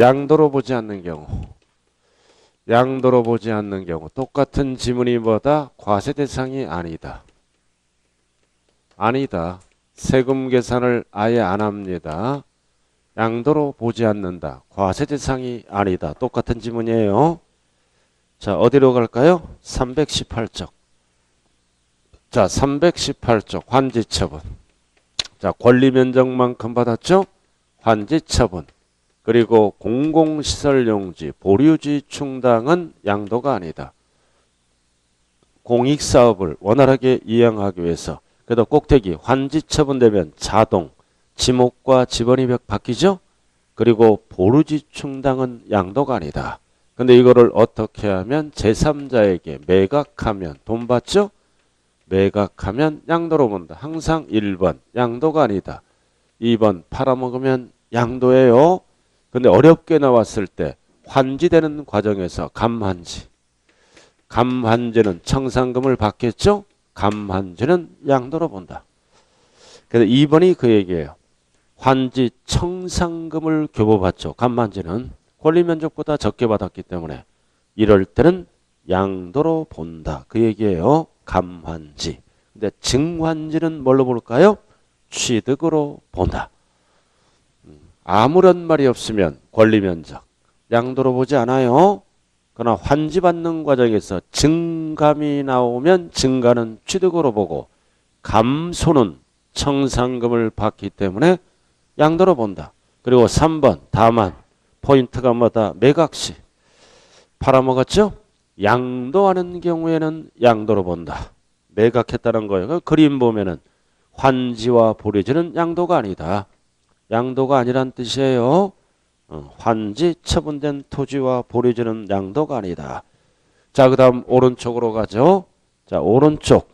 양도로 보지 않는 경우. 양도로 보지 않는 경우. 똑같은 지문이 뭐다? 과세 대상이 아니다. 아니다. 세금 계산을 아예 안 합니다. 양도로 보지 않는다. 과세 대상이 아니다. 똑같은 지문이에요. 자, 어디로 갈까요? 318쪽. 자, 318쪽 환지처분. 자, 권리 면적만큼 받았죠? 환지처분. 그리고 공공시설 용지, 보류지 충당은 양도가 아니다. 공익사업을 원활하게 이행하기 위해서. 그래도 꼭대기 환지처분되면 자동 지목과 지번이 바뀌죠? 그리고 보류지 충당은 양도가 아니다. 근데 이거를 어떻게 하면 제3자에게 매각하면 돈 받죠? 매각하면 양도로 본다. 항상 1번 양도가 아니다. 2번 팔아먹으면 양도예요. 근데 어렵게 나왔을 때 환지되는 과정에서 감환지. 감환지는 청산금을 받겠죠? 감환지는 양도로 본다. 그래서 2번이 그 얘기예요. 환지 청산금을 교부받죠. 감환지는 권리면적보다 적게 받았기 때문에 이럴 때는 양도로 본다. 그 얘기예요. 감환지. 근데 증환지는 뭘로 볼까요? 취득으로 본다. 아무런 말이 없으면 권리면적 양도로 보지 않아요. 그러나 환지받는 과정에서 증감이 나오면 증가는 취득으로 보고 감소는 청산금을 받기 때문에 양도로 본다. 그리고 3번 다만 포인트가 뭐다? 매각시. 팔아먹었죠? 양도하는 경우에는 양도로 본다. 매각했다는 거예요. 그 그림 보면은 환지와 보류지는 양도가 아니다. 양도가 아니란 뜻이에요. 환지 처분된 토지와 보류지는 양도가 아니다. 자, 그 다음 오른쪽으로 가죠. 자, 오른쪽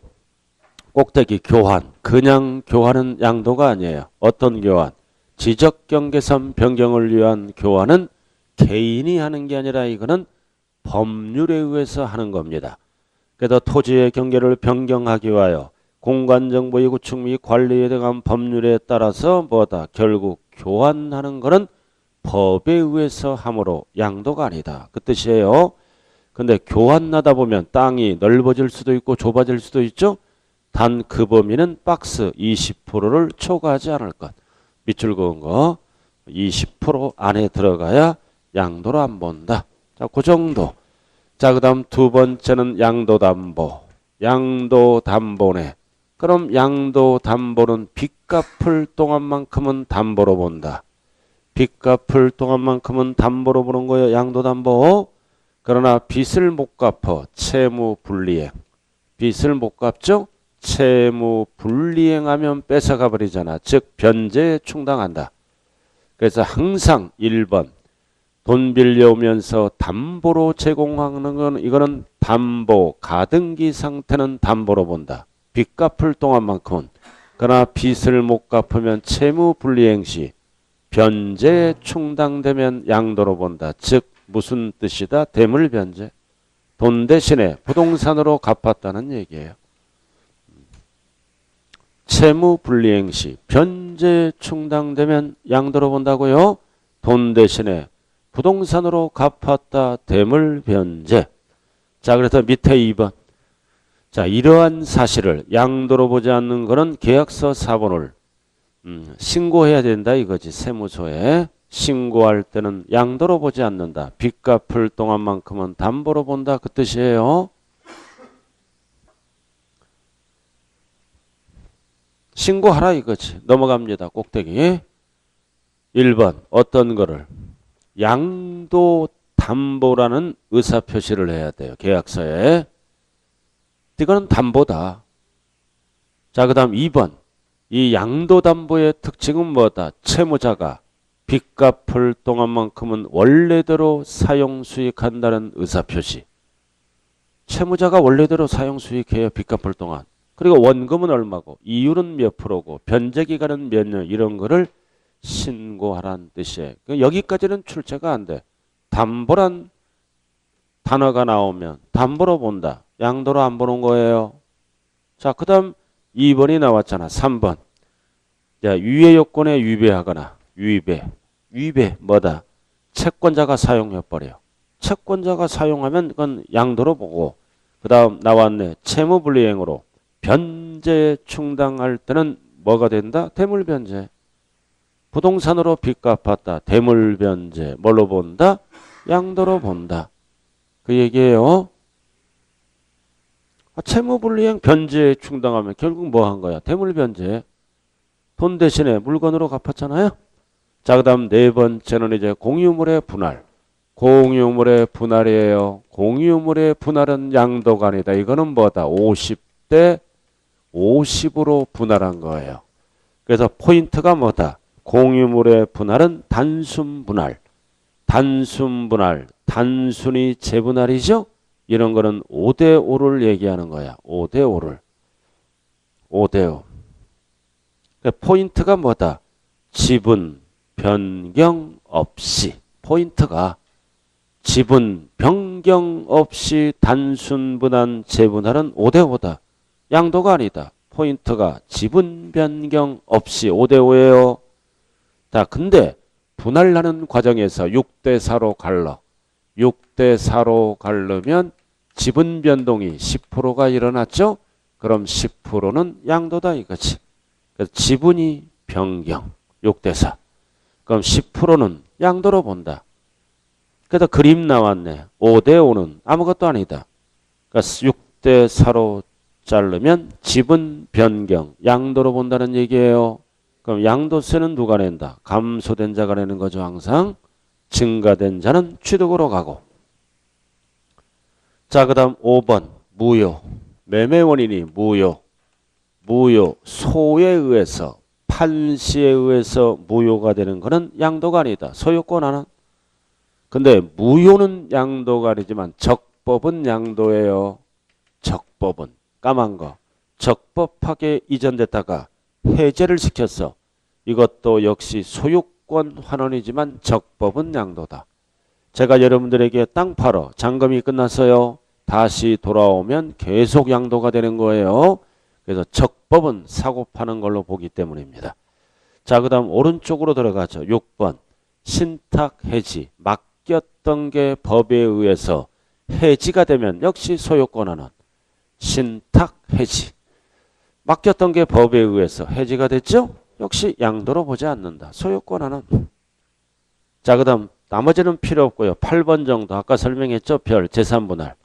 꼭대기 교환. 그냥 교환은 양도가 아니에요. 어떤 교환? 지적경계선 변경을 위한 교환은 개인이 하는 게 아니라 이거는 법률에 의해서 하는 겁니다. 그래서 토지의 경계를 변경하기 위하여 공간정보의 구축 및 관리에 대한 법률에 따라서 뭐다? 결국 교환하는 것은 법에 의해서 함으로 양도가 아니다. 그 뜻이에요. 근데 교환하다 보면 땅이 넓어질 수도 있고 좁아질 수도 있죠. 단 그 범위는 박스 20%를 초과하지 않을 것. 밑줄 그은 거 20% 안에 들어가야 양도로 안 본다. 자, 그 정도. 자, 그 다음 두 번째는 양도담보. 양도담보네. 그럼 양도담보는 빚 갚을 동안만큼은 담보로 본다. 빚 갚을 동안만큼은 담보로 보는 거예요. 양도담보. 그러나 빚을 못 갚어. 채무불이행. 빚을 못 갚죠? 채무불이행하면 뺏어가 버리잖아. 즉 변제에 충당한다. 그래서 항상 1번 돈 빌려오면서 담보로 제공하는 건 이거는 담보 가등기 상태는 담보로 본다. 빚 갚을 동안만큼은. 그러나 빚을 못 갚으면 채무불이행 시 변제에 충당되면 양도로 본다. 즉 무슨 뜻이다? 대물변제. 돈 대신에 부동산으로 갚았다는 얘기예요. 채무불이행 시 변제에 충당되면 양도로 본다고요. 돈 대신에 부동산으로 갚았다. 대물변제. 자, 그래서 밑에 2번. 자, 이러한 사실을 양도로 보지 않는 것은 계약서 사본을 신고해야 된다 이거지. 세무서에 신고할 때는 양도로 보지 않는다. 빚 갚을 동안만큼은 담보로 본다. 그 뜻이에요. 신고하라 이거지. 넘어갑니다. 꼭대기. 1번 어떤 거를 양도담보라는 의사표시를 해야 돼요. 계약서에. 이거는 담보다. 자, 그 다음 2번. 이 양도담보의 특징은 뭐다? 채무자가 빚 갚을 동안만큼은 원래대로 사용수익한다는 의사표시. 채무자가 원래대로 사용수익해요. 빚 갚을 동안. 그리고 원금은 얼마고 이율은 몇 프로고 변제기간은 몇 년 이런 거를 신고하라는 뜻이에요. 여기까지는 출제가 안 돼. 담보란 단어가 나오면 담보로 본다. 양도로 안 보는 거예요. 자, 그 다음 2번이 나왔잖아. 3번. 자, 유예 요건에 위배하거나 위배 뭐다? 채권자가 사용해버려요. 채권자가 사용하면 그건 양도로 보고 그 다음 나왔네. 채무불이행으로 변제 충당할 때는 뭐가 된다? 대물변제. 부동산으로 빚 갚았다. 대물변제. 뭘로 본다? 양도로 본다. 그 얘기예요. 채무불이행 변제 충당하면 결국 뭐 한 거야? 대물변제. 돈 대신에 물건으로 갚았잖아요. 자, 그 다음 네 번째는 이제 공유물의 분할. 공유물의 분할이에요. 공유물의 분할은 양도가 아니다. 이거는 뭐다? 50대 50으로 분할한 거예요. 그래서 포인트가 뭐다? 공유물의 분할은 단순 분할. 단순 분할. 단순히 재분할이죠? 이런 거는 5대5를 얘기하는 거야. 5대5를. 5대5. 포인트가 뭐다? 지분 변경 없이. 포인트가 지분 변경 없이 단순 분할 재분할은 5대5다. 양도가 아니다. 포인트가 지분 변경 없이 5대5예요. 자, 근데 분할하는 과정에서 6대4로 갈라. 6대4로 갈르면 지분 변동이 10%가 일어났죠? 그럼 10%는 양도다 이거지. 그래서 지분이 변경 6대4. 그럼 10%는 양도로 본다. 그래서 그림 나왔네. 5대5는 아무것도 아니다. 그러니까 6대4로 자르면 지분 변경 양도로 본다는 얘기예요. 그럼 양도세는 누가 낸다? 감소된 자가 내는 거죠. 항상. 증가된 자는 취득으로 가고. 자, 그 다음 5번 무효. 매매 원인이 무효. 무효. 소에 의해서 판시에 의해서 무효가 되는 것은 양도가 아니다. 소유권 하나. 근데 무효는 양도가 아니지만 적법은 양도예요. 적법은. 까만 거. 적법하게 이전됐다가 해제를 시켰어. 이것도 역시 소유권 환원이지만 적법은 양도다. 제가 여러분들에게 땅 팔어. 잔금이 끝났어요. 다시 돌아오면 계속 양도가 되는 거예요. 그래서 적법은 사고 파는 걸로 보기 때문입니다. 자, 그 다음 오른쪽으로 들어가죠. 6번. 신탁 해지. 맡겼던 게 법에 의해서 해지가 되면 역시 소유권 환원. 신탁 해지. 맡겼던 게 법에 의해서 해지가 됐죠? 역시 양도로 보지 않는다. 소유권 환원. 자, 그 다음 나머지는 필요 없고요. 8번 정도 아까 설명했죠? 별 재산분할.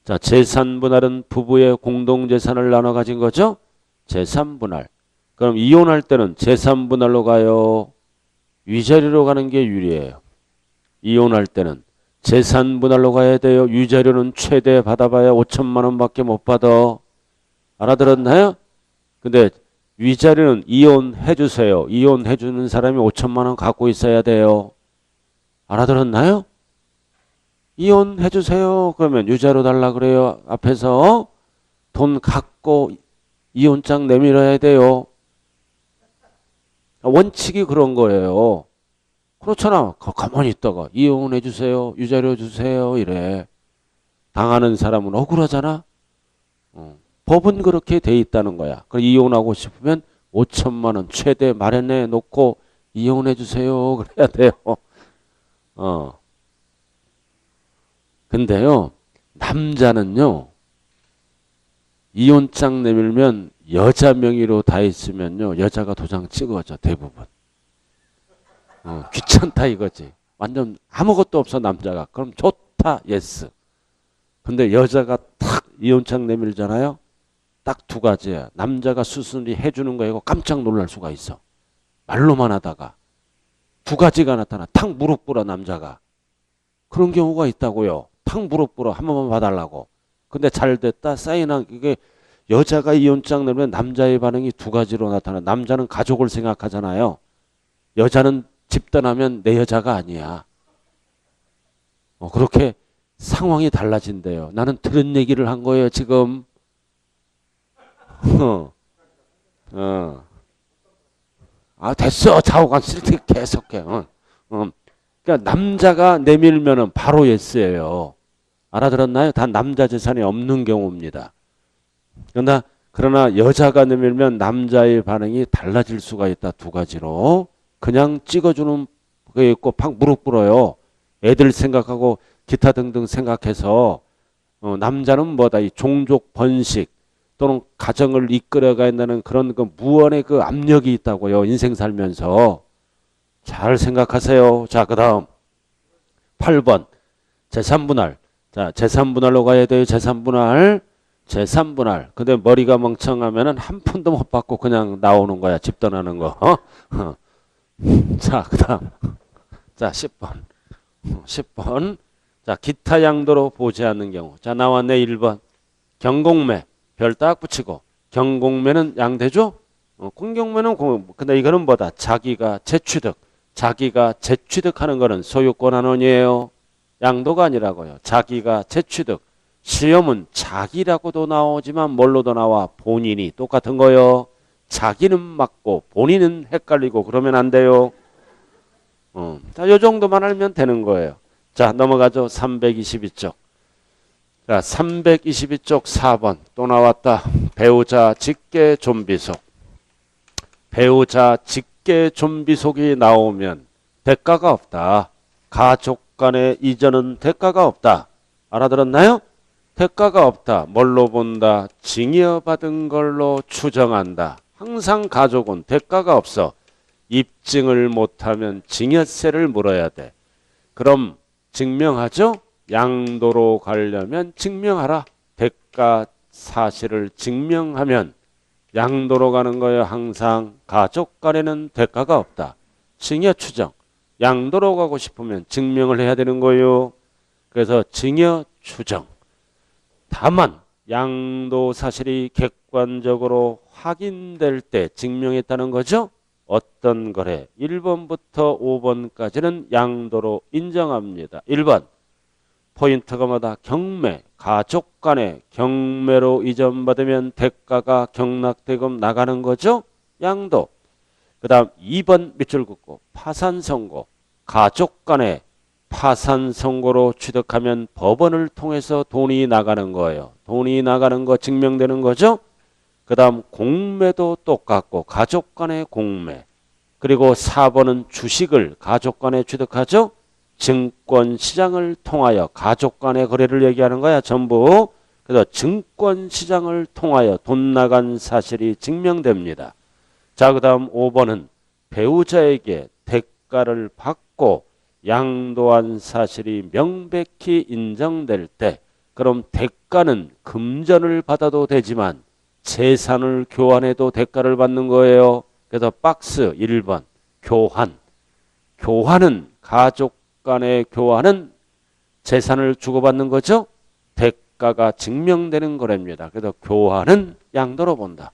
자, 재산분할은 부부의 공동재산을 나눠 가진 거죠? 재산분할. 그럼 이혼할 때는 재산분할로 가요? 위자료로 가는 게 유리해요. 이혼할 때는 재산분할로 가야 돼요. 위자료는 최대 받아봐야 5천만 원밖에 못 받아. 알아들었나요? 근데 위자료는 이혼해 주세요. 이혼해 주는 사람이 5천만 원 갖고 있어야 돼요. 알아들었나요? 이혼해 주세요. 그러면 유자료 달라 그래요. 앞에서 돈 갖고 이혼장 내밀어야 돼요. 원칙이 그런 거예요. 그렇잖아. 가만히 있다가 이혼해 주세요. 유자료 주세요. 이래. 당하는 사람은 억울하잖아. 법은 그렇게 돼 있다는 거야. 그럼 이혼하고 싶으면 5천만 원 최대 마련해 놓고 이혼해 주세요. 그래야 돼요. 근데요. 남자는요. 이혼장 내밀면 여자 명의로 다 있으면요. 여자가 도장 찍어줘. 대부분. 귀찮다 이거지. 완전 아무것도 없어 남자가. 그럼 좋다. 예스. 근데 여자가 탁 이혼장 내밀잖아요. 딱 두 가지야. 남자가 수순이 해주는 거이고 깜짝 놀랄 수가 있어. 말로만 하다가. 두 가지가 나타나. 탁 무릎 꿇어 남자가. 그런 경우가 있다고요. 탁 무릎 꿇어. 한 번만 봐달라고. 근데 잘 됐다. 사인한 이게 여자가 이혼장 내면 남자의 반응이 두 가지로 나타나. 남자는 가족을 생각하잖아요. 여자는 집 떠나면 내 여자가 아니야. 그렇게 상황이 달라진대요. 나는 들은 얘기를 한 거예요, 지금. 됐어. 좌우간 쓸데 계속해. 그러니까 남자가 내밀면은 바로 예스예요. 알아들었나요? 다 남자 재산이 없는 경우입니다. 그러나 여자가 내밀면 남자의 반응이 달라질 수가 있다. 두 가지로. 그냥 찍어주는 게 있고 팍 무릎 꿇어요. 애들 생각하고 기타 등등 생각해서 남자는 뭐다 이 종족 번식 또는 가정을 이끌어가야 한다는 그런 그 무언의 그 압력이 있다고요. 인생 살면서 잘 생각하세요. 자, 그다음 8번 재산분할. 자, 재산분할로 가야 돼요. 재산분할. 재산분할. 근데 머리가 멍청하면은 한 푼도 못 받고 그냥 나오는 거야. 집 떠나는 거. 자, 그다음 자 10번. 10번. 자, 기타 양도로 보지 않는 경우. 자, 나왔네. 1번. 경공매. 별 딱 붙이고. 경공매는 양대죠? 공경매는 근데 이거는 뭐다? 자기가 재취득. 자기가 재취득하는 거는 소유권 환원이에요. 양도가 아니라고요. 자기가 재취득. 시험은 자기라고도 나오지만 뭘로도 나와? 본인이. 똑같은 거요. 자기는 맞고 본인은 헷갈리고 그러면 안 돼요. 자, 요 정도만 알면 되는 거예요. 자, 넘어가죠. 322쪽. 자, 322쪽 4번. 또 나왔다. 배우자 직계 좀비속. 배우자 직계 좀비속이 나오면 대가가 없다. 가족 간의 이전은 대가가 없다. 알아들었나요? 대가가 없다. 뭘로 본다? 증여받은 걸로 추정한다. 항상 가족은 대가가 없어. 입증을 못하면 증여세를 물어야 돼. 그럼 증명하죠? 양도로 가려면 증명하라. 대가 사실을 증명하면 양도로 가는 거예요. 항상 가족 간에는 대가가 없다. 증여 추정. 양도로 가고 싶으면 증명을 해야 되는 거예요. 그래서 증여 추정. 다만 양도 사실이 객관적으로 확인될 때 증명했다는 거죠. 어떤 거래? 1번부터 5번까지는 양도로 인정합니다. 1번 포인트가 뭐다? 경매. 가족 간에 경매로 이전받으면 대가가 경락대금 나가는 거죠. 양도. 그 다음 2번 밑줄 긋고 파산 선고. 가족 간에 파산 선고로 취득하면 법원을 통해서 돈이 나가는 거예요. 돈이 나가는 거 증명되는 거죠. 그 다음 공매도 똑같고 가족 간의 공매. 그리고 4번은 주식을 가족 간에 취득하죠. 증권시장을 통하여 가족 간의 거래를 얘기하는 거야. 전부. 그래서 증권시장을 통하여 돈 나간 사실이 증명됩니다. 자, 그 다음 5번은 배우자에게 대가를 받고 양도한 사실이 명백히 인정될 때 그럼 대가는 금전을 받아도 되지만 재산을 교환해도 대가를 받는 거예요. 그래서 박스 1번 교환. 교환은 가족 간의 교환은 재산을 주고받는 거죠. 대가가 증명되는 거랍니다. 그래서 교환은 양도로 본다.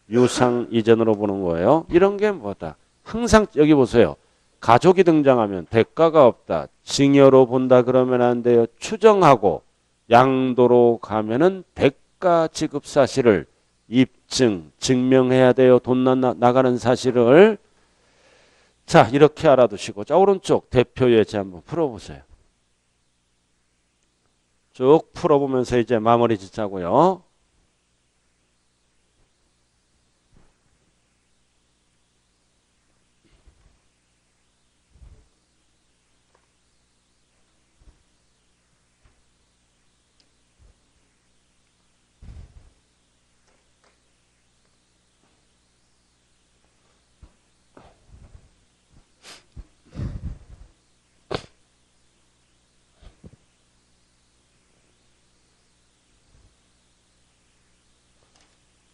유상 이전으로 보는 거예요. 이런 게 뭐다? 항상 여기 보세요. 가족이 등장하면 대가가 없다. 증여로 본다 그러면 안 돼요. 추정하고 양도로 가면은 대가 지급 사실을 입증, 증명해야 돼요. 돈 나가는 사실을. 자, 이렇게 알아두시고. 자, 오른쪽 대표 예제 한번 풀어보세요. 쭉 풀어보면서 이제 마무리 짓자고요.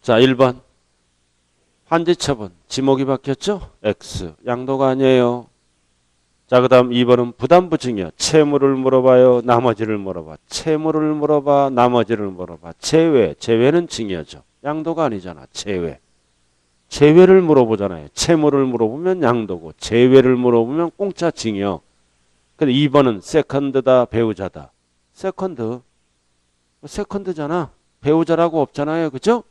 자, 1번. 환지처분. 지목이 바뀌었죠? X. 양도가 아니에요. 자, 그 다음 2번은 부담부증이요. 채무를 물어봐요. 나머지를 물어봐. 채무를 물어봐. 나머지를 물어봐. 제외. 제외는 증여죠. 양도가 아니잖아. 제외. 제외를 물어보잖아요. 채무를 물어보면 양도고 제외를 물어보면 공짜 증여. 근데 2번은 세컨드다. 배우자다. 세컨드. 세컨드잖아. 배우자라고 없잖아요. 그죠?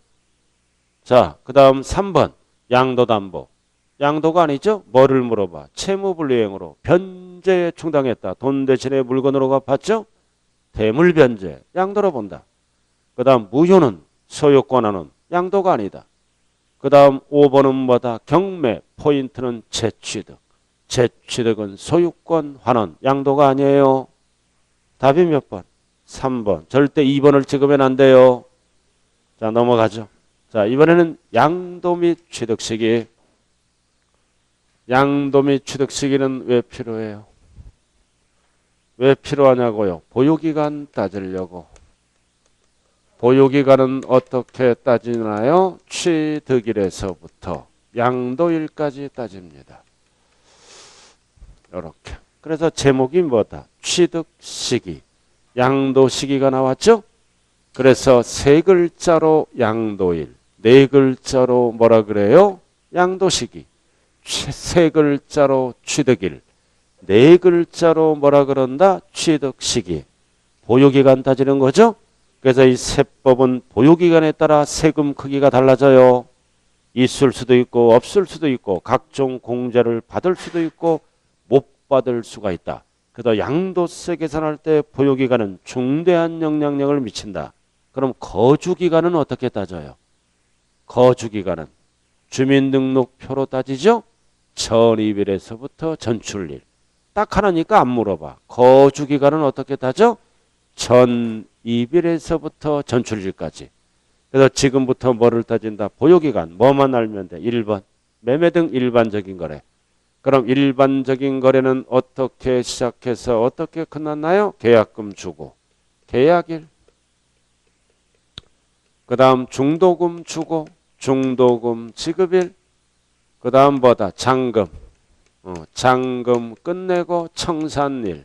자, 그 다음 3번 양도담보. 양도가 아니죠? 뭐를 물어봐? 채무불이행으로 변제에 충당했다. 돈 대신에 물건으로 갚았죠? 대물변제. 양도로 본다. 그 다음 무효는 소유권한은 양도가 아니다. 그 다음 5번은 뭐다? 경매. 포인트는 재취득. 재취득은 소유권 환원. 양도가 아니에요. 답이 몇 번? 3번. 절대 2번을 찍으면 안 돼요. 자, 넘어가죠. 자, 이번에는 양도 및 취득 시기. 양도 및 취득 시기는 왜 필요해요? 왜 필요하냐고요? 보유기간 따지려고. 보유기간은 어떻게 따지나요? 취득일에서부터 양도일까지 따집니다. 이렇게. 그래서 제목이 뭐다? 취득 시기. 양도 시기가 나왔죠? 그래서 세 글자로 양도일, 네 글자로 뭐라 그래요? 양도 시기. 세 글자로 취득일, 네 글자로 뭐라 그런다? 취득 시기. 보유기간 따지는 거죠? 그래서 이 세법은 보유기간에 따라 세금 크기가 달라져요. 있을 수도 있고 없을 수도 있고 각종 공제를 받을 수도 있고 못 받을 수가 있다. 그래서 양도세 계산할 때 보유기간은 중대한 영향력을 미친다. 그럼 거주기간은 어떻게 따져요? 거주기간은 주민등록표로 따지죠? 전입일에서부터 전출일. 딱 하나니까 안 물어봐. 거주기간은 어떻게 따져? 전입일에서부터 전출일까지. 그래서 지금부터 뭐를 따진다? 보유기간. 뭐만 알면 돼? 1번. 매매 등 일반적인 거래. 그럼 일반적인 거래는 어떻게 시작해서 어떻게 끝났나요? 계약금 주고. 계약일. 그 다음 중도금 주고. 중도금 지급일. 그 다음 뭐다? 잔금. 잔금 끝내고 청산일.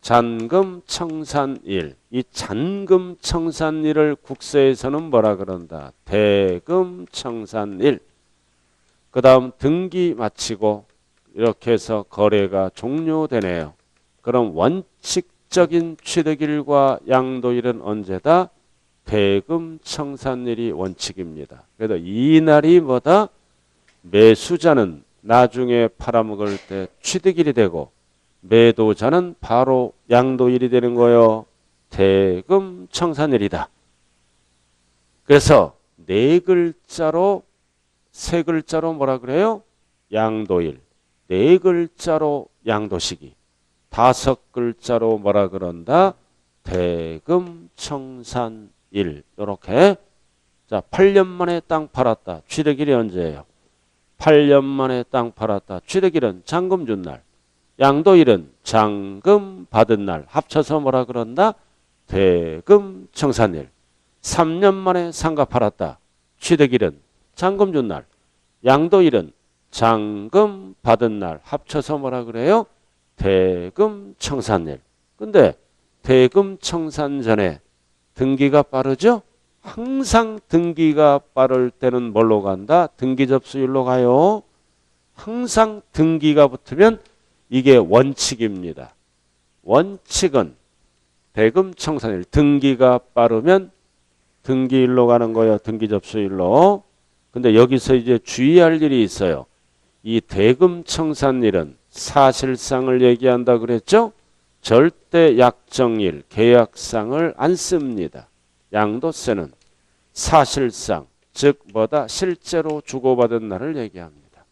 잔금 청산일. 이 잔금 청산일을 국세에서는 뭐라 그런다? 대금 청산일. 그 다음 등기 마치고 이렇게 해서 거래가 종료되네요. 그럼 원칙적인 취득일과 양도일은 언제다? 대금 청산일이 원칙입니다. 그래서 이 날이 뭐다? 매수자는 나중에 팔아먹을 때 취득일이 되고 매도자는 바로 양도일이 되는 거요. 대금 청산일이다. 그래서 네 글자로 세 글자로 뭐라 그래요? 양도일. 네 글자로 양도시기. 다섯 글자로 뭐라 그런다? 대금 청산일. 이렇게. 자, 8년 만에 땅 팔았다. 취득일이 언제예요? 8년 만에 땅 팔았다. 취득일은 잔금 준 날. 양도일은 잔금 받은 날. 합쳐서 뭐라 그런다? 대금 청산일. 3년 만에 상가 팔았다. 취득일은 잔금 준 날. 양도일은 잔금 받은 날. 합쳐서 뭐라 그래요? 대금 청산일. 근데 대금 청산 전에 등기가 빠르죠? 항상 등기가 빠를 때는 뭘로 간다? 등기 접수일로 가요. 항상 등기가 붙으면 이게 원칙입니다. 원칙은 대금 청산일. 등기가 빠르면 등기일로 가는 거예요. 등기 접수일로. 근데 여기서 이제 주의할 일이 있어요. 이 대금 청산일은 사실상을 얘기한다 그랬죠? 절대 약정일, 계약상을 안 씁니다. 양도세는 사실상, 즉 뭐다? 실제로 주고받은 날을 얘기합니다.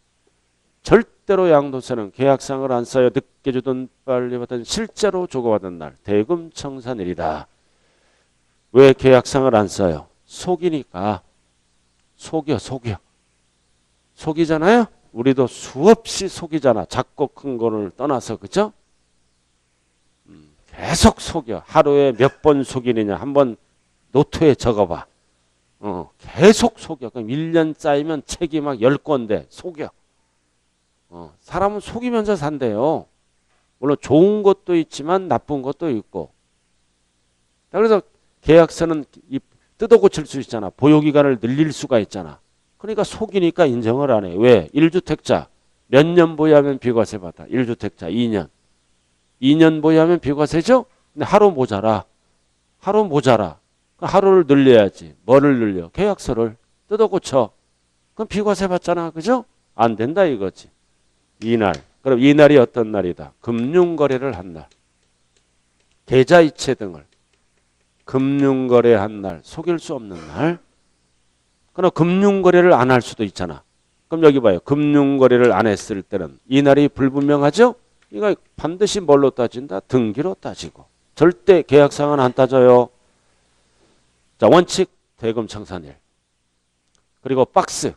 절대로 양도세는 계약상을 안 써요. 늦게 주든 빨리 받든 실제로 주고받은 날. 대금 청산일이다. 왜 계약상을 안 써요? 속이니까. 속여. 속이잖아요? 우리도 수없이 속이잖아. 작고 큰 거를 떠나서. 그죠? 계속 속여. 하루에 몇 번 속이느냐. 한번 노트에 적어봐. 계속 속여. 그럼 1년 쌓이면 책이 막 10권인데 속여. 사람은 속이면서 산대요. 물론 좋은 것도 있지만 나쁜 것도 있고. 그래서 계약서는 뜯어 고칠 수 있잖아. 보유기간을 늘릴 수가 있잖아. 그러니까 속이니까 인정을 안 해. 왜? 1주택자 몇 년 보유하면 비과세 받아. 1주택자 2년. 2년 보유하면 비과세죠? 근데 하루 모자라. 하루를 늘려야지. 뭐를 늘려? 계약서를 뜯어 고쳐. 그럼 비과세 받잖아. 그죠? 안 된다 이거지. 이날. 그럼 이날이 어떤 날이다? 금융거래를 한 날. 계좌이체 등을 금융거래한 날. 속일 수 없는 날. 그럼 금융거래를 안 할 수도 있잖아. 그럼 여기 봐요. 금융거래를 안 했을 때는 이날이 불분명하죠? 이거 반드시 뭘로 따진다? 등기로 따지고. 절대 계약상은 안 따져요. 자, 원칙 대금청산일. 그리고 박스.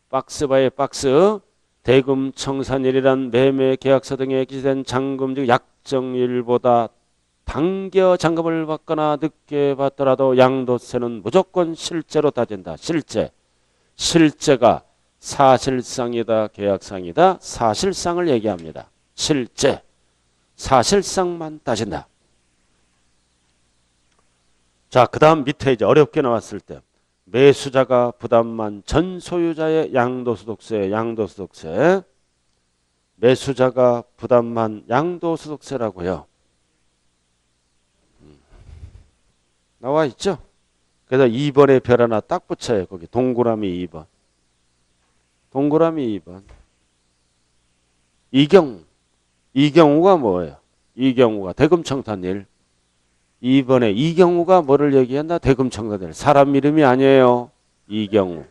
박스바의 박스. 대금청산일이란 매매 계약서 등에 기재된 잔금 즉 약정일보다 당겨 잔금을 받거나 늦게 받더라도 양도세는 무조건 실제로 따진다. 실제. 실제가 사실상이다, 계약상이다. 사실상을 얘기합니다. 실제. 사실상만 따진다. 자, 그 다음 밑에 이제 어렵게 나왔을 때 매수자가 부담한 전 소유자의 양도소득세, 양도소득세. 매수자가 부담한 양도소득세라고요. 나와 있죠? 그래서 2번에 별 하나 딱 붙여요. 거기 동그라미 2번. 동그라미 2번. 이 경우가 뭐예요? 이 경우가 대금청산일. 2번에 이 경우가 뭐를 얘기한다? 대금청산일. 사람 이름이 아니에요. 이 경우.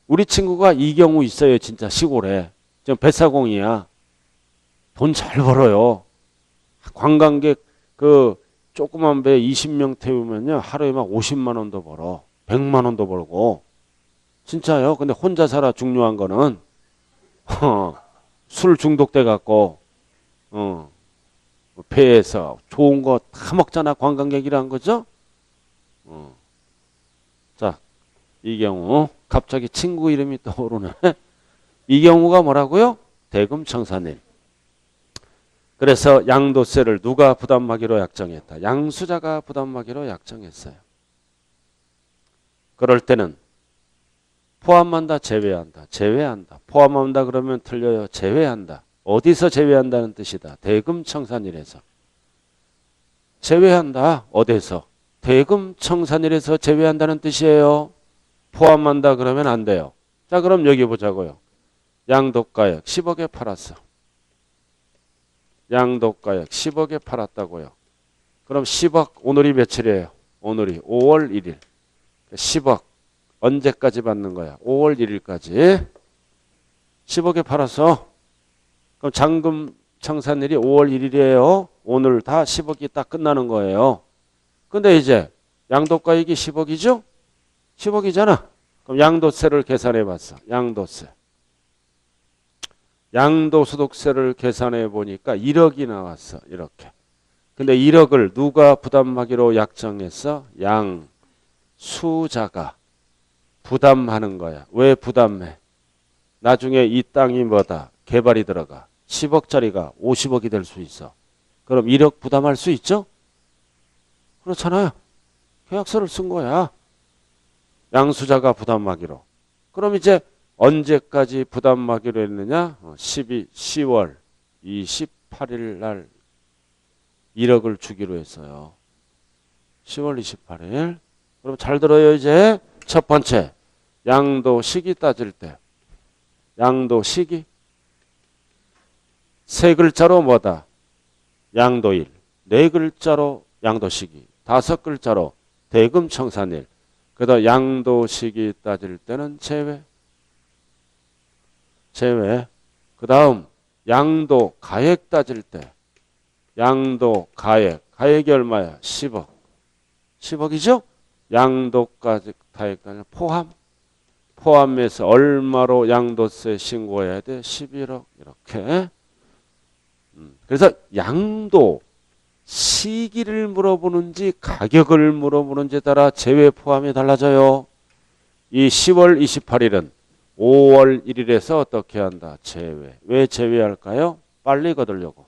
우리 친구가 이 경우 있어요. 진짜 시골에. 지금 뱃사공이야. 돈 잘 벌어요. 관광객 그 조그만 배 20명 태우면요. 하루에 막 50만 원도 벌어. 100만 원도 벌고. 진짜요. 근데 혼자 살아 중요한 거는 술 중독돼 갖고 배에서 좋은 거 다 먹잖아. 관광객이란 거죠. 자, 이 경우 갑자기 친구 이름이 떠오르네. 이 경우가 뭐라고요? 대금청산일. 그래서 양도세를 누가 부담하기로 약정했다. 양수자가 부담하기로 약정했어요. 그럴 때는 포함한다, 제외한다. 제외한다. 포함한다 그러면 틀려요. 제외한다. 어디서 제외한다는 뜻이다. 대금청산일에서. 제외한다. 어디서? 대금청산일에서 제외한다는 뜻이에요. 포함한다 그러면 안 돼요. 자, 그럼 여기 보자고요. 양도가액 10억에 팔았어. 양도가액 10억에 팔았다고요. 그럼 10억 오늘이 며칠이에요? 오늘이 5월 1일. 10억 언제까지 받는 거야? 5월 1일까지. 10억에 팔았어. 그럼 잔금 청산일이 5월 1일이에요. 오늘 다 10억이 딱 끝나는 거예요. 근데 이제 양도가액이 10억이죠? 10억이잖아. 그럼 양도세를 계산해 봤어. 양도세. 양도소득세를 계산해 보니까 1억이 나왔어. 이렇게. 근데 1억을 누가 부담하기로 약정했어? 양수자가 부담하는 거야. 왜 부담해? 나중에 이 땅이 뭐다? 개발이 들어가. 10억짜리가 50억이 될 수 있어. 그럼 1억 부담할 수 있죠? 그렇잖아요. 계약서를 쓴 거야. 양수자가 부담하기로. 그럼 이제 언제까지 부담하기로 했느냐? 10월 28일 날 1억을 주기로 했어요. 10월 28일. 그럼 잘 들어요. 이제 첫 번째 양도 시기 따질 때 양도 시기 세 글자로 뭐다? 양도일. 네 글자로 양도 시기. 다섯 글자로 대금 청산일. 그래서 양도 시기 따질 때는 제외. 제외. 그 다음 양도 가액 따질 때 양도 가액. 가액이 얼마야? 10억. 10억이죠? 양도까지 가액까지 포함. 포함해서 얼마로 양도세 신고해야 돼? 11억. 이렇게. 그래서 양도 시기를 물어보는지 가격을 물어보는지에 따라 제외 포함이 달라져요. 이 10월 28일은 5월 1일에서 어떻게 한다? 제외. 왜 제외할까요? 빨리 거두려고.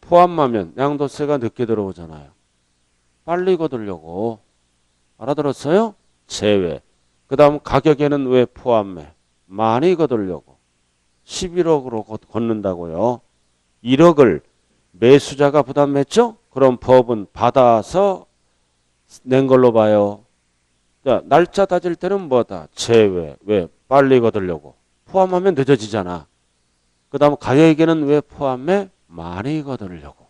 포함하면 양도세가 늦게 들어오잖아요. 빨리 거두려고. 알아들었어요? 제외. 그 다음 가격에는 왜 포함해? 많이 거두려고. 11억으로 걷는다고요. 1억을 매수자가 부담했죠? 그럼 법은 받아서 낸 걸로 봐요. 자, 날짜 따질 때는 뭐다? 제외. 왜? 빨리 거두려고. 포함하면 늦어지잖아. 그 다음 가격에는 왜 포함해? 많이 거두려고.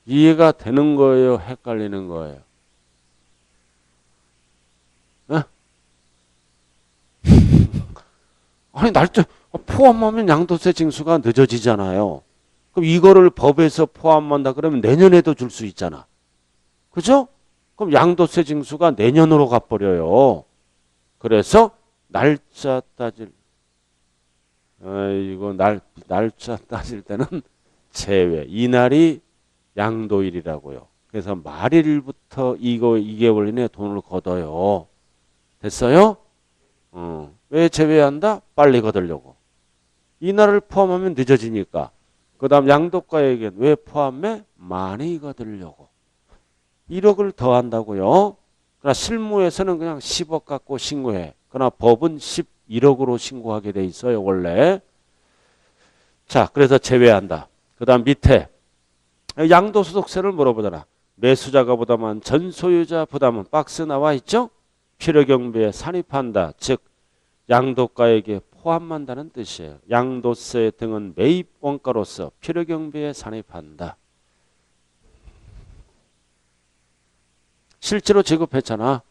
이해가 되는 거예요? 헷갈리는 거예요? 어? 아니 날짜 포함하면 양도세 징수가 늦어지잖아요. 그럼 이거를 법에서 포함한다 그러면 내년에도 줄 수 있잖아. 그죠? 그럼 양도세 징수가 내년으로 가버려요. 그래서 날짜 따질 이거 날짜 따질 때는 제외. 이날이 양도일이라고요. 그래서 말일부터 이거 2개월 이내에 돈을 걷어요. 됐어요? 왜 제외한다? 빨리 걷으려고. 이날을 포함하면 늦어지니까. 그 다음 양도가액은 왜 포함해? 많이 걷으려고. 1억을 더한다고요. 그러나 실무에서는 그냥 10억 갖고 신고해. 그러나 법은 11억으로 신고하게 돼 있어요. 원래. 자, 그래서 제외한다. 그 다음 밑에 양도소득세를 물어보잖아. 매수자가 부담한 전소유자 부담은 박스 나와 있죠? 필요경비에 산입한다. 즉 양도가액에 포함한다는 뜻이에요. 양도세 등은 매입 원가로서 필요경비에 산입한다. 실제로 지급했잖아.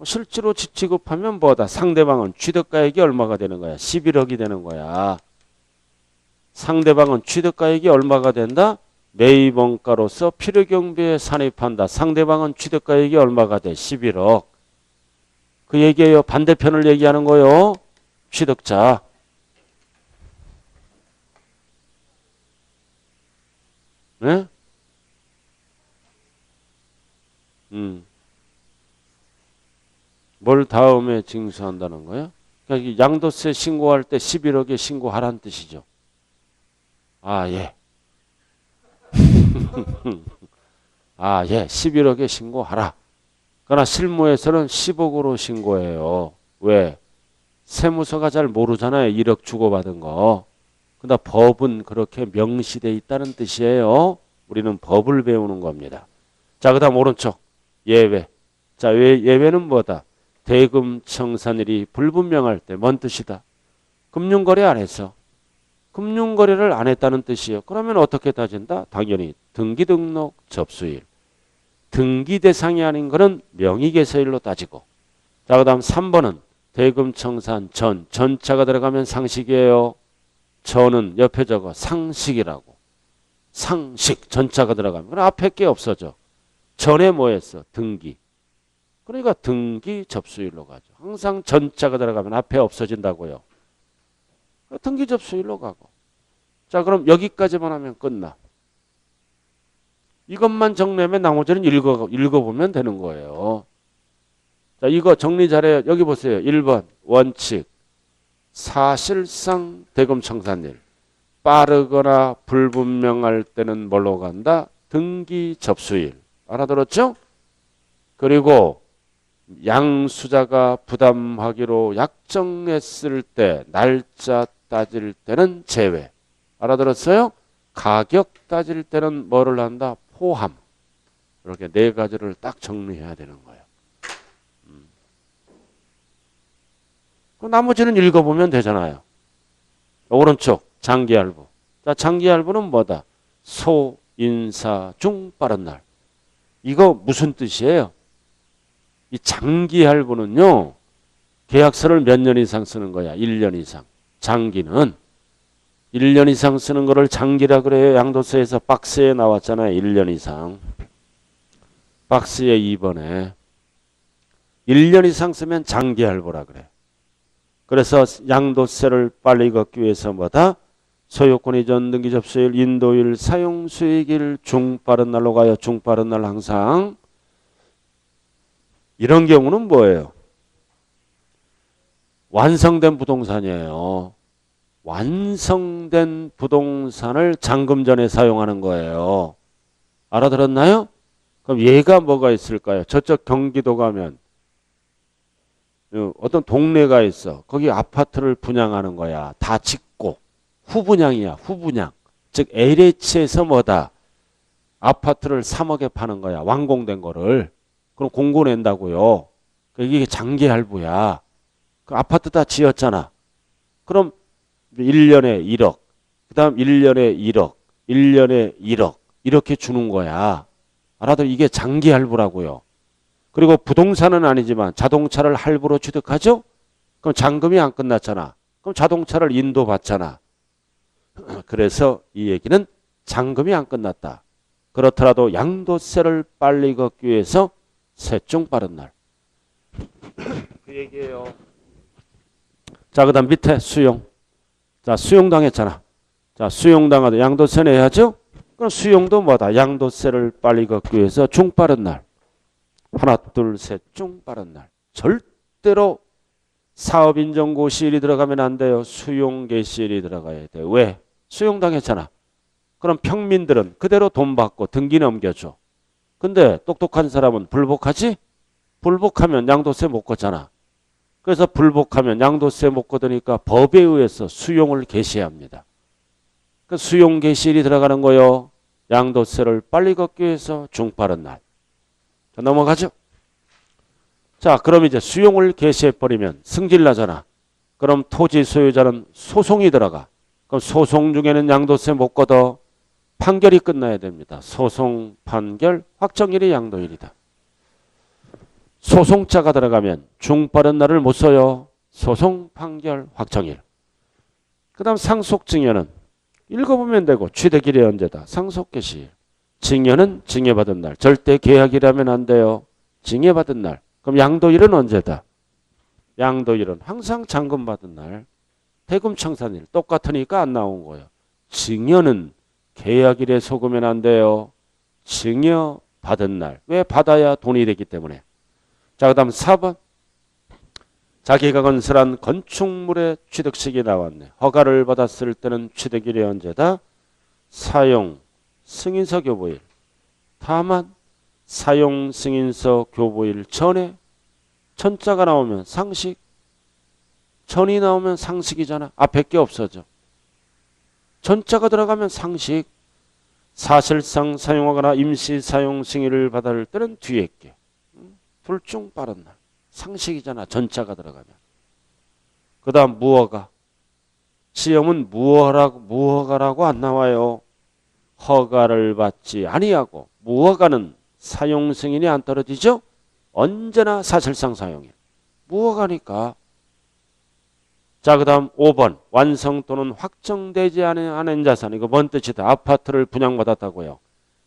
실제로 지급하면 뭐다? 상대방은 취득가액이 얼마가 되는 거야? 11억이 되는 거야. 상대방은 취득가액이 얼마가 된다? 매입 원가로서 필요경비에 산입한다. 상대방은 취득가액이 얼마가 돼? 11억. 그 얘기예요. 반대편을 얘기하는 거요. 취득자. 네? 뭘 다음에 징수한다는 거야? 그러니까 양도세 신고할 때 11억에 신고하라는 뜻이죠. 아, 예. 아, 예. 11억에 신고하라. 그러나 실무에서는 10억으로 신고해요. 왜? 세무서가 잘 모르잖아요. 1억 주고받은 거. 근데 법은 그렇게 명시되어 있다는 뜻이에요. 우리는 법을 배우는 겁니다. 자, 그 다음 오른쪽. 예외. 자, 예외는 뭐다? 대금 청산일이 불분명할 때 뭔 뜻이다? 금융거래 안 했어. 금융거래를 안 했다는 뜻이에요. 그러면 어떻게 따진다? 당연히 등기등록 접수일. 등기 대상이 아닌 것은 명의개서일로 따지고. 자, 그 다음 3번은 대금 청산 전자가 들어가면 상식이에요. 전은 옆에 적어 상식이라고. 상식 전자가 들어가면. 그럼 앞에 게 없어져. 전에 뭐 했어? 등기. 그러니까 등기 접수일로 가죠. 항상 전자가 들어가면 앞에 없어진다고요. 등기 접수일로 가고. 자, 그럼 여기까지만 하면 끝나. 이것만 정리하면 나머지는 읽어보면 되는 거예요. 자, 이거 정리 잘해요. 여기 보세요. 1번 원칙. 사실상 대금 청산일. 빠르거나 불분명할 때는 뭘로 간다? 등기 접수일. 알아들었죠? 그리고 양수자가 부담하기로 약정했을 때 날짜 따질 때는 제외. 알아들었어요? 가격 따질 때는 뭐를 한다? 포함. 이렇게 네 가지를 딱 정리해야 되는 거예요. 나머지는 읽어보면 되잖아요. 오른쪽 장기할부. 자, 장기할부는 뭐다? 소, 인사, 중, 빠른 날. 이거 무슨 뜻이에요? 이 장기할부는요. 계약서를 몇 년 이상 쓰는 거야? 1년 이상. 장기는 1년 이상 쓰는 거를 장기라 그래요. 양도세에서 박스에 나왔잖아요. 1년 이상. 박스에 2번에 1년 이상 쓰면 장기할부라 그래. 그래서 양도세를 빨리 걷기 위해서 뭐다? 소유권 이전 등기 접수일, 인도일, 사용 수익일, 중 빠른 날로 가요. 중 빠른 날 항상. 이런 경우는 뭐예요? 완성된 부동산이에요. 완성된 부동산을 잔금 전에 사용하는 거예요. 알아들었나요? 그럼 얘가 뭐가 있을까요? 저쪽 경기도 가면 어떤 동네가 있어. 거기 아파트를 분양하는 거야. 다 짓고. 후분양이야. 후분양. 즉 LH에서 뭐다? 아파트를 3억에 파는 거야. 완공된 거를. 그럼 공고 낸다고요. 이게 장기할부야. 그 아파트 다 지었잖아. 그럼 1년에 1억. 그 다음 1년에 1억. 1년에 1억. 이렇게 주는 거야. 알아도 이게 장기할부라고요. 그리고 부동산은 아니지만 자동차를 할부로 취득하죠? 그럼 잔금이 안 끝났잖아. 그럼 자동차를 인도받잖아. 그래서 이 얘기는 잔금이 안 끝났다. 그렇더라도 양도세를 빨리 걷기 위해서 세중 빠른 날. 그 얘기예요. 자, 그 다음 밑에 수용. 자, 수용당했잖아. 자, 수용당하도 양도세 내야죠? 그럼 수용도 뭐다? 양도세를 빨리 걷기 위해서 중 빠른 날. 하나, 둘, 셋, 중 빠른 날. 절대로 사업인정고시일이 들어가면 안 돼요. 수용개시일이 들어가야 돼. 왜? 수용당했잖아. 그럼 평민들은 그대로 돈 받고 등기 넘겨줘. 근데 똑똑한 사람은 불복하지? 불복하면 양도세 못 걷잖아. 그래서 불복하면 양도세 못 걷으니까 법에 의해서 수용을 개시합니다. 그 수용 개시일이 들어가는 거요. 양도세를 빨리 걷기 위해서 중빠른 날. 자, 넘어가죠. 자, 그럼 이제 수용을 개시해버리면 승질 나잖아. 그럼 토지 소유자는 소송이 들어가. 그럼 소송 중에는 양도세 못 걷어. 판결이 끝나야 됩니다. 소송 판결 확정일이 양도일이다. 소송자가 들어가면 중빠른 날을 못 써요. 소송 판결 확정일. 그 다음 상속증여는 읽어보면 되고 취득일이 언제다. 상속개시일. 증여는 증여받은 날. 절대 계약이라면 안 돼요. 증여받은 날. 그럼 양도일은 언제다. 양도일은 항상 잔금받은 날. 대금청산일. 똑같으니까 안 나온 거예요. 증여는 계약일에 속으면 안 돼요. 증여받은 날. 왜? 받아야 돈이 되기 때문에. 자, 그 다음 4번. 자기가 건설한 건축물의 취득식이 나왔네. 허가를 받았을 때는 취득일이 언제다? 사용 승인서 교부일. 다만 사용 승인서 교부일 전에 천자가 나오면 상식, 천이 나오면 상식이잖아. 앞에 게 없어져. 전자가 들어가면 상식. 사실상 사용하거나 임시 사용 승인을 받을 때는 뒤에 게. 둘 중 빠른 날. 상식이잖아. 전자가 들어가면. 그 다음 무허가. 시험은 무허가라고 안 나와요. 허가를 받지 아니하고. 무허가는 사용 승인이 안 떨어지죠. 언제나 사실상 사용해. 무허가니까. 자, 그 다음 5번. 완성 또는 확정되지 않은 자산. 이거 뭔 뜻이다? 아파트를 분양받았다고요.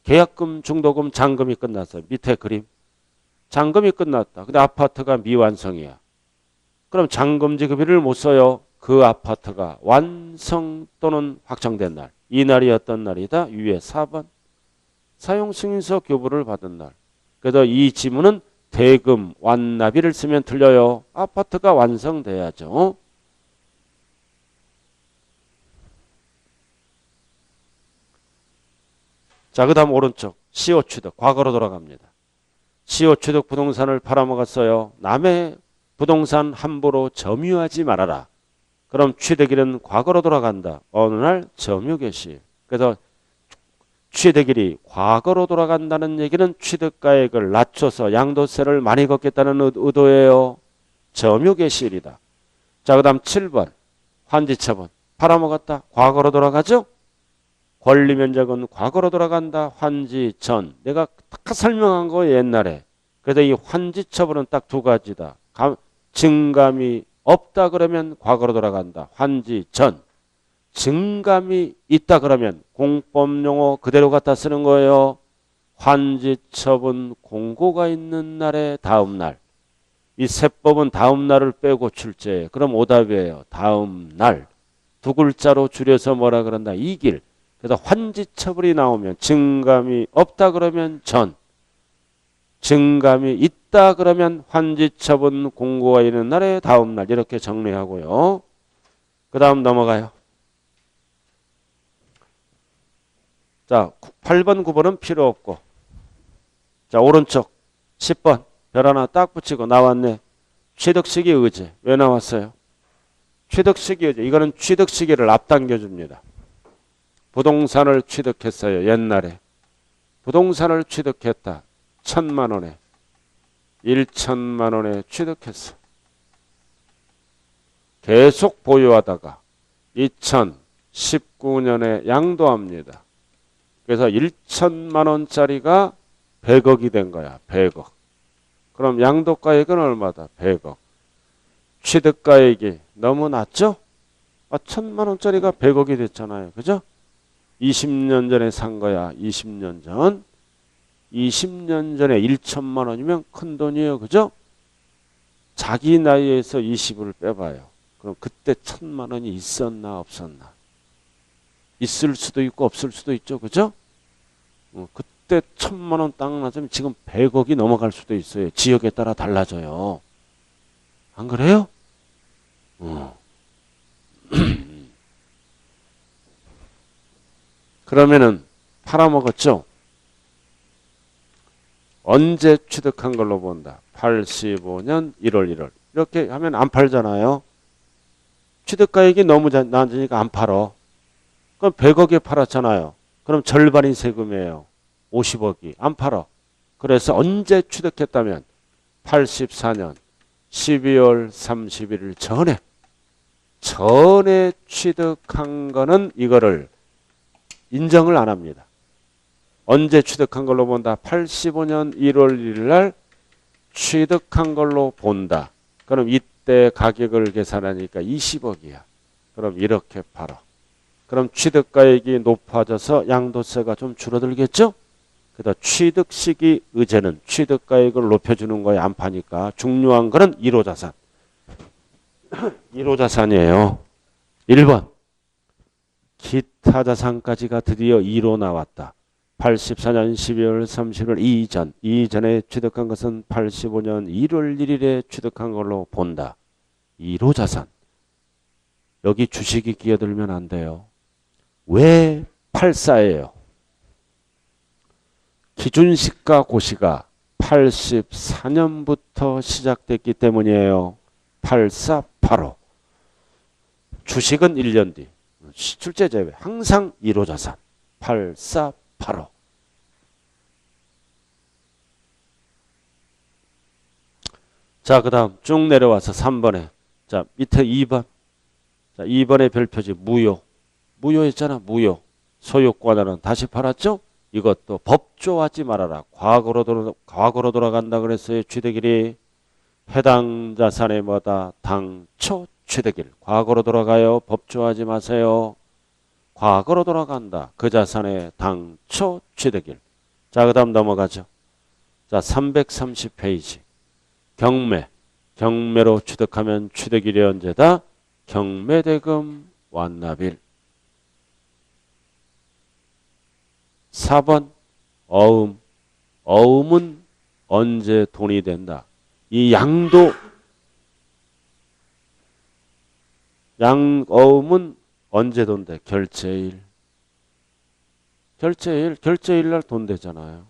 계약금, 중도금, 잔금이 끝났어요. 밑에 그림. 잔금이 끝났다. 근데 아파트가 미완성이야. 그럼 잔금 지급일을 못 써요. 그 아파트가 완성 또는 확정된 날. 이 날이 어떤 날이다? 위에 4번. 사용승인서 교부를 받은 날. 그래서 이 지문은 대금 완납일을 쓰면 틀려요. 아파트가 완성돼야죠. 자, 그 다음 오른쪽. 시효취득. 과거로 돌아갑니다. 시효취득 부동산을 팔아먹었어요. 남의 부동산 함부로 점유하지 말아라. 그럼 취득일은 과거로 돌아간다. 어느 날 점유개시. 그래서 취득일이 과거로 돌아간다는 얘기는 취득가액을 낮춰서 양도세를 많이 걷겠다는 의도예요. 점유개시일이다. 자, 그 다음 7번. 환지처분. 팔아먹었다. 과거로 돌아가죠? 권리면적은 과거로 돌아간다. 환지 전. 내가 딱 설명한 거 옛날에. 그래서 이 환지 처분은 딱 두 가지다. 증감이 없다 그러면 과거로 돌아간다. 환지 전. 증감이 있다 그러면 공법용어 그대로 갖다 쓰는 거예요. 환지 처분 공고가 있는 날의 다음 날. 이 세법은 다음 날을 빼고 출제해. 그럼 오답이에요. 다음 날. 두 글자로 줄여서 뭐라 그런다. 이길. 그래서 환지처분이 나오면 증감이 없다 그러면 전, 증감이 있다 그러면 환지처분 공고가 있는 날의 다음 날 이렇게 정리하고요. 그 다음 넘어가요. 자, 8번 9번은 필요 없고. 자, 오른쪽 10번 별 하나 딱 붙이고 나왔네. 취득시기 의제. 왜 나왔어요? 취득시기 의제. 이거는 취득시기를 앞당겨 줍니다. 부동산을 취득했어요. 옛날에. 부동산을 취득했다. 1,000만 원에. 1,000만 원에 취득했어. 계속 보유하다가 2019년에 양도합니다. 그래서 1,000만 원짜리가 100억이 된 거야. 100억. 그럼 양도가액은 얼마다? 100억. 취득가액이 너무 낮죠? 아, 1,000만 원짜리가 100억이 됐잖아요. 그죠? 20년 전에 산 거야. 20년 전. 20년 전에 1천만 원이면 큰 돈이에요. 그죠? 자기 나이에서 20을 빼봐요. 그럼 그때 1,000만 원이 있었나 없었나? 있을 수도 있고 없을 수도 있죠. 그죠? 그때 1,000만 원 딱 맞으면 지금 100억이 넘어갈 수도 있어요. 지역에 따라 달라져요. 안 그래요? 그러면은 팔아먹었죠? 언제 취득한 걸로 본다? 85년 1월 1월. 이렇게 하면 안 팔잖아요. 취득가액이 너무 낮으니까 안 팔어. 그럼 100억에 팔았잖아요. 그럼 절반이 세금이에요. 50억이. 안 팔어. 그래서 언제 취득했다면 84년 12월 31일 전에 취득한 거는 이거를 인정을 안 합니다. 언제 취득한 걸로 본다? 85년 1월 1일 날 취득한 걸로 본다. 그럼 이때 가격을 계산하니까 20억이야. 그럼 이렇게 팔아. 그럼 취득가액이 높아져서 양도세가 좀 줄어들겠죠? 그래서 취득 시기 의제는 취득가액을 높여주는 거에 안 파니까 중요한 거는 1호 자산. 1호 자산이에요. 1번. 기타 자산까지가 드디어 2로 나왔다. 84년 12월 30일 이전에 취득한 것은 85년 1월 1일에 취득한 걸로 본다. 1호 자산. 여기 주식이 끼어들면 안 돼요. 왜 84예요? 기준시가 고시가 84년부터 시작됐기 때문이에요. 84, 85. 주식은 1년 뒤. 출제 제외. 항상 1호 자산. 84, 85. 자, 그 다음 쭉 내려와서 3번에. 자, 밑에 2번. 자, 2번의 별표지 무효. 무효했잖아. 무효. 소유권자는 다시 팔았죠? 이것도 법조하지 말아라. 과거로 돌아간다 그랬어요. 취득일이. 해당 자산의 뭐다? 당초 취득일. 과거로 돌아가요. 법조하지 마세요. 과거로 돌아간다. 그 자산의 당초 취득일. 자, 그 다음 넘어가죠. 자, 330페이지. 경매. 경매로 취득하면 취득일이 언제다? 경매대금 완납일. 4번 어음. 어음은 언제 돈이 된다? 이 양어음은 언제 돈 돼? 결제일. 결제일 날 돈 되잖아요.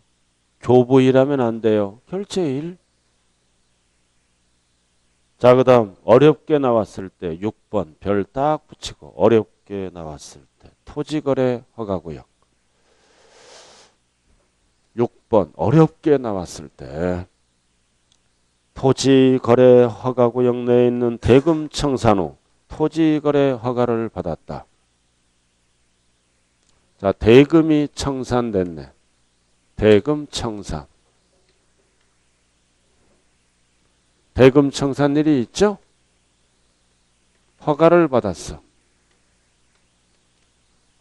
교부일하면 안 돼요. 결제일. 자, 그 다음 어렵게 나왔을 때 6번 별 딱 붙이고 어렵게 나왔을 때 토지거래 허가구역. 6번 어렵게 나왔을 때 토지거래 허가구역 내에 있는 대금 청산 후 토지거래 허가를 받았다. 자, 대금이 청산됐네. 대금 청산. 대금 청산일이 있죠? 허가를 받았어.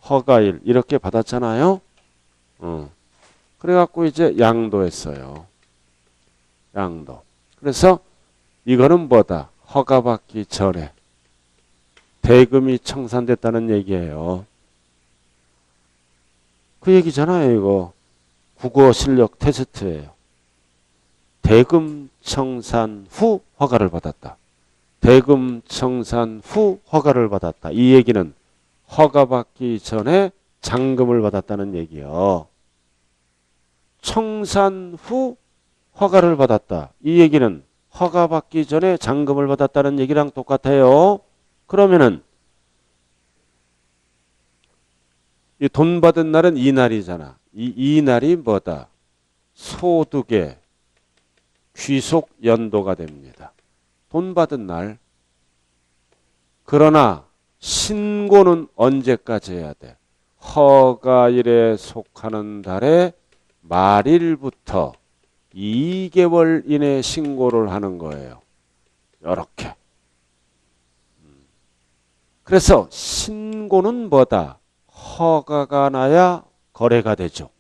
허가일 이렇게 받았잖아요. 그래갖고 이제 양도했어요. 양도. 그래서 이거는 뭐다? 허가받기 전에 대금이 청산됐다는 얘기예요. 그 얘기잖아요. 이거 국어 실력 테스트예요. 대금 청산 후 허가를 받았다. 대금 청산 후 허가를 받았다. 이 얘기는 허가받기 전에 잔금을 받았다는 얘기요. 청산 후 허가를 받았다. 이 얘기는 허가받기 전에 잔금을 받았다는 얘기랑 똑같아요. 그러면은 이 돈 받은 날은 이날이잖아. 이 날이 뭐다? 소득의 귀속 연도가 됩니다. 돈 받은 날. 그러나 신고는 언제까지 해야 돼? 허가일에 속하는 달의 말일부터 2개월 이내 신고를 하는 거예요. 이렇게. 그래서 신고는 뭐다? 허가가 나야 거래가 되죠.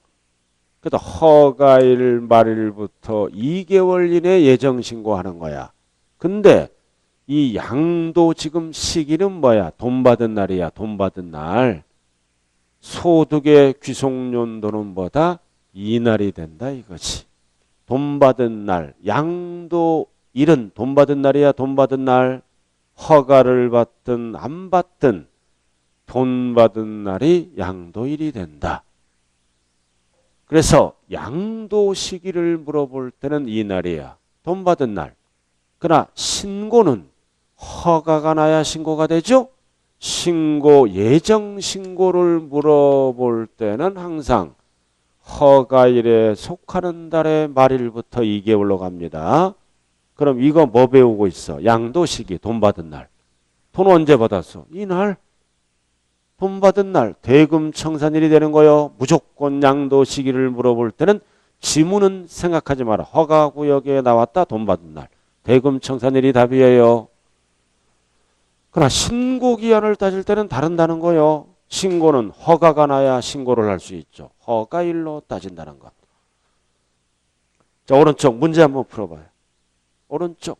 그래도 허가일 말일부터 2개월 이내 예정 신고하는 거야. 근데 이 양도 지금 시기는 뭐야? 돈 받은 날이야. 돈 받은 날. 소득의 귀속연도는 뭐다? 이날이 된다 이거지. 돈 받은 날. 양도일은 돈 받은 날이야. 돈 받은 날. 허가를 받든 안 받든 돈 받은 날이 양도일이 된다. 그래서 양도 시기를 물어볼 때는 이날이야. 돈 받은 날. 그러나 신고는 허가가 나야 신고가 되죠. 신고 예정 신고를 물어볼 때는 항상 허가일에 속하는 달의 말일부터 2개월로 갑니다. 그럼 이거 뭐 배우고 있어? 양도 시기 돈 받은 날. 돈 언제 받았어? 이날. 돈 받은 날 대금 청산일이 되는 거요. 무조건 양도 시기를 물어볼 때는 지문은 생각하지 마라. 허가구역에 나왔다 돈 받은 날. 대금 청산일이 답이에요. 그러나 신고기한을 따질 때는 다른다는 거요. 신고는 허가가 나야 신고를 할 수 있죠. 허가일로 따진다는 것. 자, 오른쪽 문제 한번 풀어봐요. 오른쪽.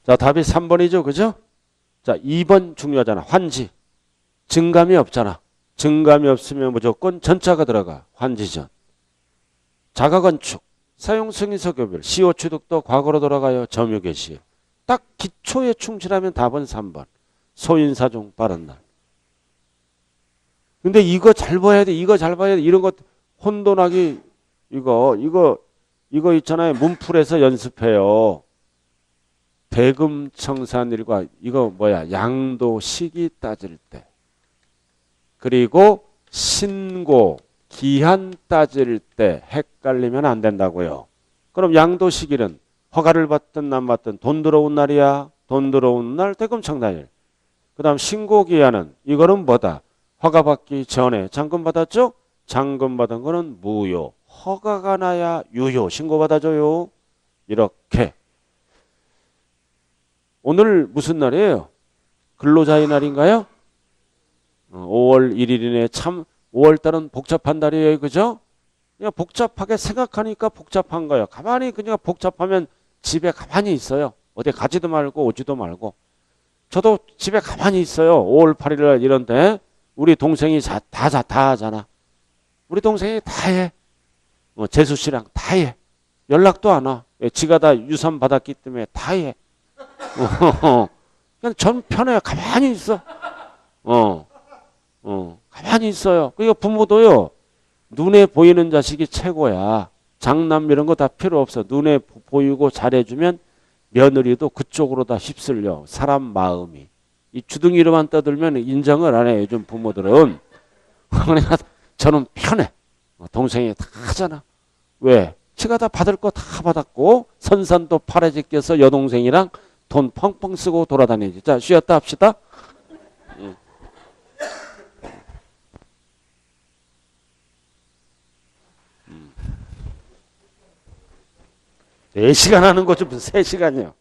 자, 답이 3번이죠. 그죠? 자, 2번 중요하잖아. 환지. 증감이 없잖아. 증감이 없으면 무조건 전자가 들어가. 환지전. 자가건축. 사용승인서교별. 시효 취득도 과거로 돌아가요. 점유개 시. 딱 기초에 충실하면 답은 3번. 소인사종 빠른 날. 근데 이거 잘 봐야 돼. 이거 잘 봐야 돼. 이런 것 혼돈하기 이거 있잖아요. 문풀에서 연습해요. 대금 청산일과 이거 뭐야? 양도 시기 따질 때. 그리고 신고 기한 따질 때 헷갈리면 안 된다고요. 그럼 양도 시기는 허가를 받든 안 받든 돈 들어온 날이야. 돈 들어온 날 대금 청산일. 그다음 신고 기한은 이거는 뭐다? 허가 받기 전에 잔금 받았죠? 잔금 받은 거는 무효. 허가가 나야 유효. 신고 받아줘요. 이렇게. 오늘 무슨 날이에요? 근로자의 날인가요? 5월 1일이네. 참 5월달은 복잡한 달이에요. 그죠? 그냥 복잡하게 생각하니까 복잡한 거예요. 가만히 그냥 복잡하면 집에 가만히 있어요. 어디 가지도 말고 오지도 말고. 저도 집에 가만히 있어요. 5월 8일 이런데 우리 동생이 다 하잖아. 우리 동생이 다 해. 재수 씨랑 다 해. 연락도 안 와. 지가 다 유산 받았기 때문에 다 해. 그냥 전 편해요. 가만히 있어. 가만히 있어요. 그러니까 부모도요. 눈에 보이는 자식이 최고야. 장남 이런 거 다 필요 없어. 눈에 보이고 잘해주면 며느리도 그쪽으로 다 휩쓸려. 사람 마음이. 이 주둥이로만 떠들면 인정을 안 해. 요즘 부모들은. 그러니까 저는 편해. 동생이 다 하잖아. 왜? 지가 다 받을 거 다 받았고 선산도 파래지 껴서 여동생이랑 돈 펑펑 쓰고 돌아다니지. 자, 쉬었다 합시다. 4시간 하는 거 좀 3시간이요.